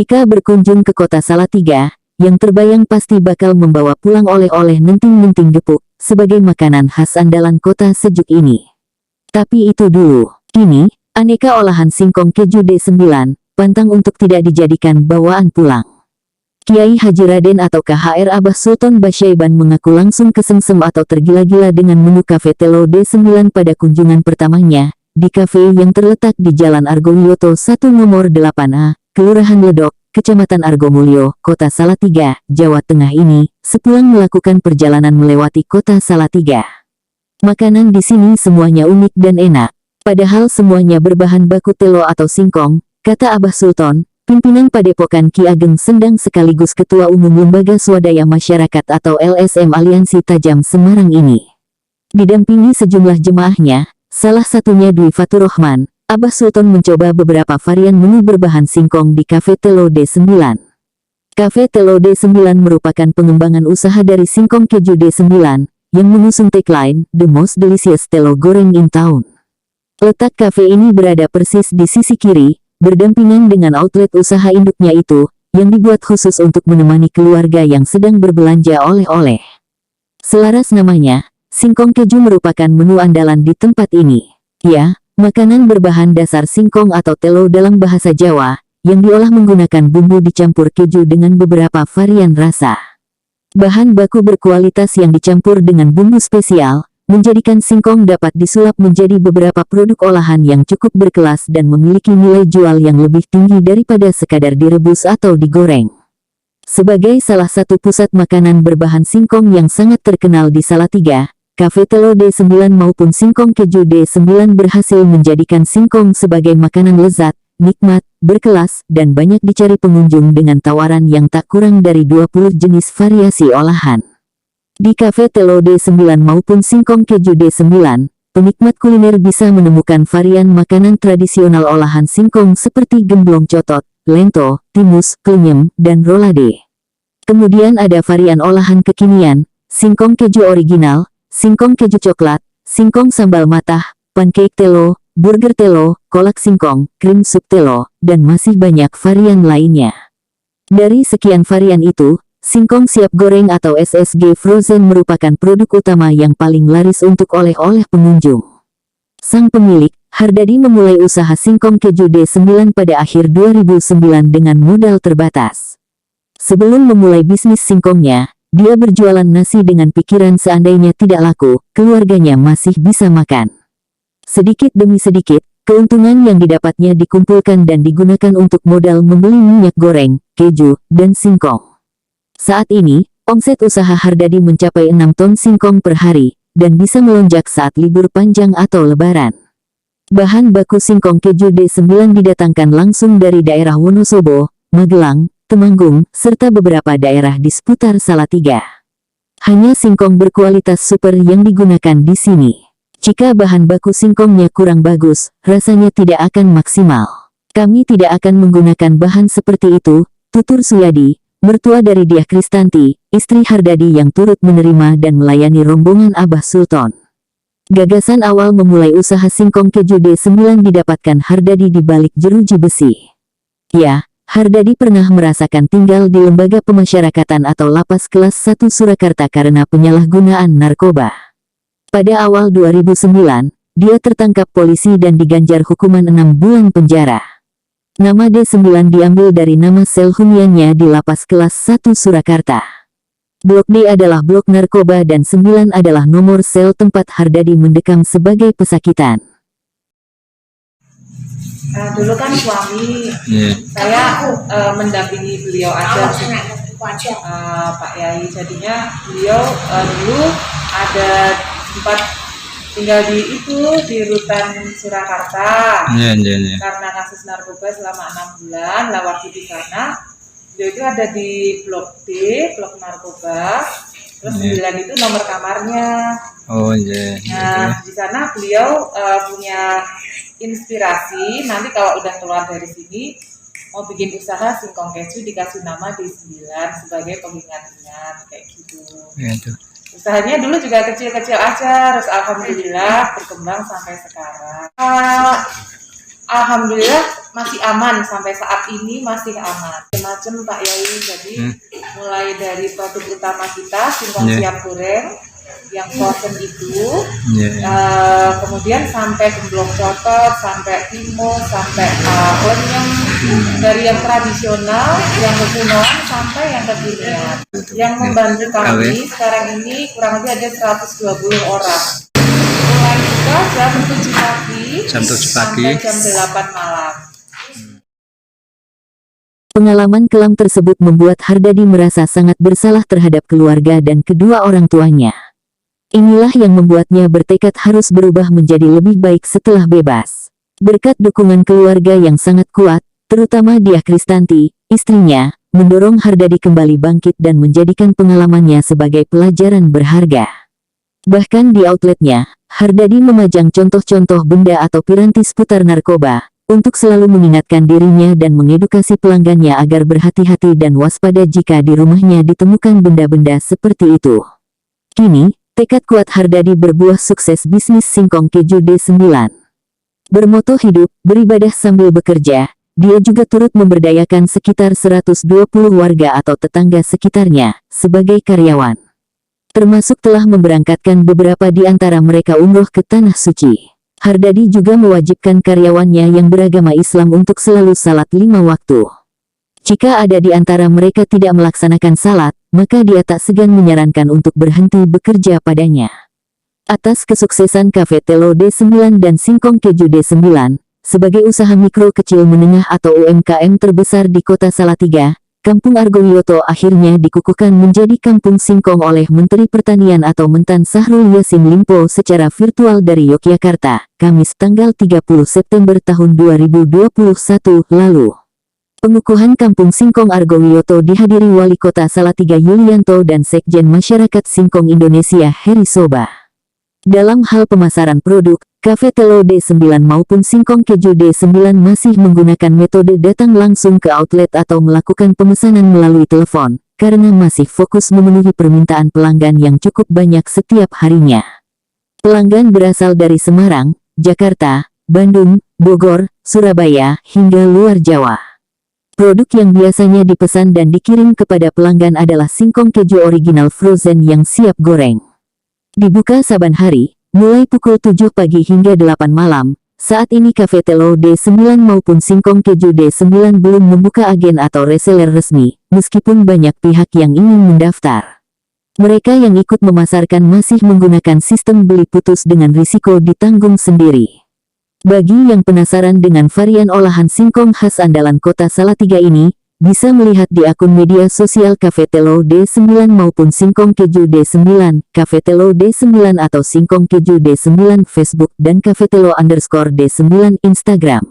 Jika berkunjung ke kota Salatiga, yang terbayang pasti bakal membawa pulang oleh-oleh nenting-nenting gepuk, sebagai makanan khas andalan kota sejuk ini. Tapi itu dulu. Kini, aneka olahan singkong keju D9, pantang untuk tidak dijadikan bawaan pulang. Kiai Haji Raden atau KHR Abah Sultan Basyaiban mengaku langsung kesengsem atau tergila-gila dengan menu Cafe Telo D9 pada kunjungan pertamanya, di kafe yang terletak di Jalan Argowiyoto 1 nomor 8A, Kelurahan Ledok, Kecamatan Argomulyo, Kota Salatiga, Jawa Tengah ini, sepulang melakukan perjalanan melewati kota Salatiga. Makanan di sini semuanya unik dan enak. Padahal semuanya berbahan baku telo atau singkong, kata Abah Sultan, pimpinan Padepokan Ki Ageng Sendang sekaligus Ketua Umum Lembaga Swadaya Masyarakat atau LSM Aliansi Tajam Semarang ini. Didampingi sejumlah jemaahnya, salah satunya Dwi Fatur Rahman, Abah Sultan mencoba beberapa varian menu berbahan singkong di Cafe Telo D9. Cafe Telo D9 merupakan pengembangan usaha dari singkong keju D9, yang mengusung tagline, The Most Delicious Telo Goreng in Town. Letak kafe ini berada persis di sisi kiri, berdampingan dengan outlet usaha induknya itu, yang dibuat khusus untuk menemani keluarga yang sedang berbelanja oleh-oleh. Selaras namanya, singkong keju merupakan menu andalan di tempat ini. Ya, makanan berbahan dasar singkong atau telo dalam bahasa Jawa, yang diolah menggunakan bumbu dicampur keju dengan beberapa varian rasa. Bahan baku berkualitas yang dicampur dengan bumbu spesial, menjadikan singkong dapat disulap menjadi beberapa produk olahan yang cukup berkelas dan memiliki nilai jual yang lebih tinggi daripada sekadar direbus atau digoreng. Sebagai salah satu pusat makanan berbahan singkong yang sangat terkenal di Salatiga, Cafe Telo D9 maupun singkong keju D9 berhasil menjadikan singkong sebagai makanan lezat, nikmat, berkelas, dan banyak dicari pengunjung dengan tawaran yang tak kurang dari 20 jenis variasi olahan. Di Cafe Telo D9 maupun singkong keju D9, penikmat kuliner bisa menemukan varian makanan tradisional olahan singkong seperti gemblong cotot, lento, timus, klenyem, dan rolade. Kemudian ada varian olahan kekinian, singkong keju original, singkong keju coklat, singkong sambal matah, pancake telo, burger telo, kolak singkong, krim sup telo, dan masih banyak varian lainnya. Dari sekian varian itu, singkong siap goreng atau SSG frozen merupakan produk utama yang paling laris untuk oleh-oleh pengunjung. Sang pemilik, Hardadi, memulai usaha singkong keju D9 pada akhir 2009 dengan modal terbatas. Sebelum memulai bisnis singkongnya, dia berjualan nasi dengan pikiran seandainya tidak laku, keluarganya masih bisa makan. Sedikit demi sedikit, keuntungan yang didapatnya dikumpulkan dan digunakan untuk modal membeli minyak goreng, keju, dan singkong. Saat ini, omset usaha Hardadi mencapai 6 ton singkong per hari, dan bisa melonjak saat libur panjang atau lebaran. Bahan baku singkong keju D9 didatangkan langsung dari daerah Wonosobo, Magelang, Temanggung, serta beberapa daerah di seputar Salatiga. Hanya singkong berkualitas super yang digunakan di sini. Jika bahan baku singkongnya kurang bagus, rasanya tidak akan maksimal. Kami tidak akan menggunakan bahan seperti itu, tutur Suyadi, mertua dari Diah Kristanti, istri Hardadi yang turut menerima dan melayani rombongan Abah Sultan. Gagasan awal memulai usaha singkong keju D9 didapatkan Hardadi di balik jeruji besi. Ya, Hardadi pernah merasakan tinggal di lembaga pemasyarakatan atau lapas kelas 1 Surakarta karena penyalahgunaan narkoba. Pada awal 2009, dia tertangkap polisi dan diganjar hukuman 6 bulan penjara. Nama D9 diambil dari nama sel huniannya di lapas kelas 1 Surakarta. Blok D adalah blok narkoba dan 9 adalah nomor sel tempat Hardadi mendekam sebagai pesakitan. Dulu kan suami, saya mendampingi beliau aja sih, Pak Yai. Jadinya beliau dulu ada tempat tinggal di rutan Surakarta. Karena kasus narkoba selama 6 bulan, lah waktu di sana beliau itu ada di blok D, blok narkoba. Terus 9 itu nomor kamarnya. Nah, di sana beliau punya inspirasi, nanti kalau udah keluar dari sini mau bikin usaha singkong keju, dikasih nama D9 sebagai pengingat-ingat kayak gitu. Usahanya dulu juga kecil-kecil aja, terus alhamdulillah berkembang sampai sekarang. Alhamdulillah masih aman sampai saat ini, masih aman. Macam Pak Yai, jadi mulai dari produk utama kita singkong siap goreng yang frozen itu, kemudian sampai gemblong cotot, sampai timus, sampai onyem, dari yang tradisional, yang kekunoan sampai yang kekinian. Yang membantu kami sekarang ini kurang lebih ada 120 orang. Mulai buka jam 7 pagi, sampai jam 8 malam. Pengalaman kelam tersebut membuat Hardadi merasa sangat bersalah terhadap keluarga dan kedua orang tuanya. Inilah yang membuatnya bertekad harus berubah menjadi lebih baik setelah bebas. Berkat dukungan keluarga yang sangat kuat, terutama Diah Kristanti, istrinya, mendorong Hardadi kembali bangkit dan menjadikan pengalamannya sebagai pelajaran berharga. Bahkan di outletnya, Hardadi memajang contoh-contoh benda atau piranti seputar narkoba, untuk selalu mengingatkan dirinya dan mengedukasi pelanggannya agar berhati-hati dan waspada jika di rumahnya ditemukan benda-benda seperti itu. Kini, tekad kuat Hardadi berbuah sukses bisnis singkong keju D9. Bermoto hidup, beribadah sambil bekerja, dia juga turut memberdayakan sekitar 120 warga atau tetangga sekitarnya, sebagai karyawan. Termasuk telah memberangkatkan beberapa di antara mereka umroh ke Tanah Suci. Hardadi juga mewajibkan karyawannya yang beragama Islam untuk selalu salat 5 waktu. Jika ada di antara mereka tidak melaksanakan salat, maka dia tak segan menyarankan untuk berhenti bekerja padanya. Atas kesuksesan Cafe Telo D9 dan Singkong Keju D9, sebagai usaha mikro kecil menengah atau UMKM terbesar di kota Salatiga, Kampung Argowiyoto akhirnya dikukuhkan menjadi Kampung Singkong oleh Menteri Pertanian atau Mentan Syahrul Yassin Limpo secara virtual dari Yogyakarta, Kamis tanggal 30 September tahun 2021 lalu. Pengukuhan Kampung Singkong Argowiyoto dihadiri Wali Kota Salatiga Yulianto dan Sekjen Masyarakat Singkong Indonesia Heri Soba. Dalam hal pemasaran produk, Cafe Telo D9 maupun Singkong Keju D9 masih menggunakan metode datang langsung ke outlet atau melakukan pemesanan melalui telepon, karena masih fokus memenuhi permintaan pelanggan yang cukup banyak setiap harinya. Pelanggan berasal dari Semarang, Jakarta, Bandung, Bogor, Surabaya, hingga luar Jawa. Produk yang biasanya dipesan dan dikirim kepada pelanggan adalah singkong keju original frozen yang siap goreng. Dibuka saban hari, mulai pukul 7 pagi hingga 8 malam. Saat ini Cafe Telo D9 maupun Singkong Keju D9 belum membuka agen atau reseller resmi, meskipun banyak pihak yang ingin mendaftar. Mereka yang ikut memasarkan masih menggunakan sistem beli putus dengan risiko ditanggung sendiri. Bagi yang penasaran dengan varian olahan singkong khas andalan kota Salatiga ini, bisa melihat di akun media sosial Cafe Telo D9 maupun Singkong Keju D9, Cafe Telo D9 atau Singkong Keju D9 Facebook dan Cafe Telo _D9 Instagram.